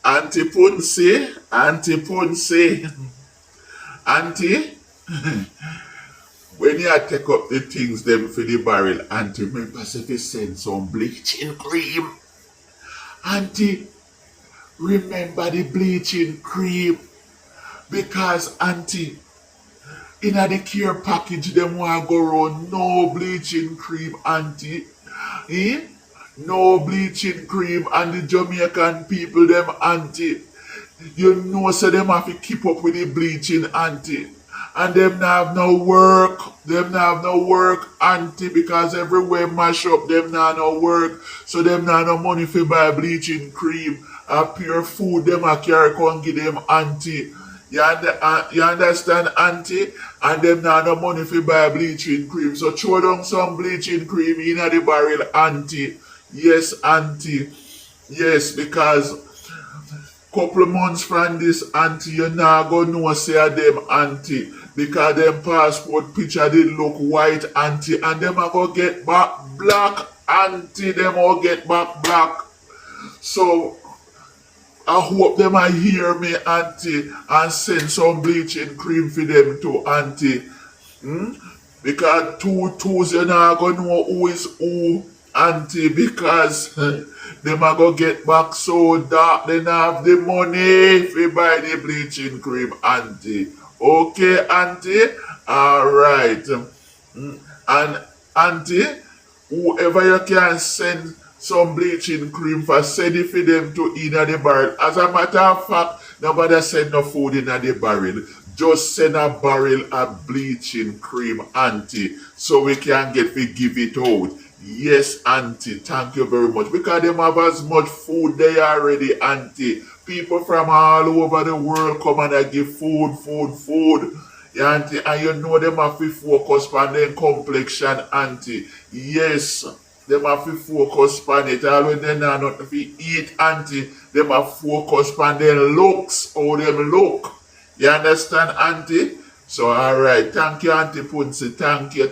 Auntie Punsi, Auntie Punsi, Auntie, when you take up the things them for the barrel, Auntie, remember if you send some bleaching cream. Auntie, remember the bleaching cream. Because Auntie, in the care package, them want go around no bleaching cream, Auntie. Eh? No bleaching cream and the Jamaican people, them Auntie. You know, so them have to keep up with the bleaching, Auntie. And them not have no work. Them not have no work, Auntie, because everywhere mash up, them not no work. So them not no money for buy bleaching cream. A pure food, them a carry come give them, Auntie. You understand, Auntie? And them not no money for buy bleaching cream. So throw down some bleaching cream in the barrel, Auntie. Yes, Auntie. Yes, because couple months from this, Auntie, you not gonna know say them, Auntie, because them passport picture they look white, Auntie, and them are gonna get back black, Auntie. Them all get back black. So I hope them I hear me, Auntie, and send some bleaching cream for them too, Auntie. Hmm? Because two twos you not gonna know who is who, Auntie, because them are gonna get back so dark they not have the money to buy the bleaching cream, Auntie. Okay, Auntie? Alright. And Auntie, whoever you can send some bleaching cream for, send it for them to in the barrel. As a matter of fact, nobody send no food in the barrel. Just send a barrel of bleaching cream, Auntie, so we can get to give it out. Yes, Auntie, thank you very much. Because them have as much food there already, Auntie. People from all over the world come and they give food. Yeah, Auntie, and you know them have to focus on their complexion, Auntie. Yes, them have to focus on it. All when they not nothing to eat, Auntie, them have focus on their looks, how them look. You understand, Auntie? So, alright. Thank you, Auntie Punsi. Thank you.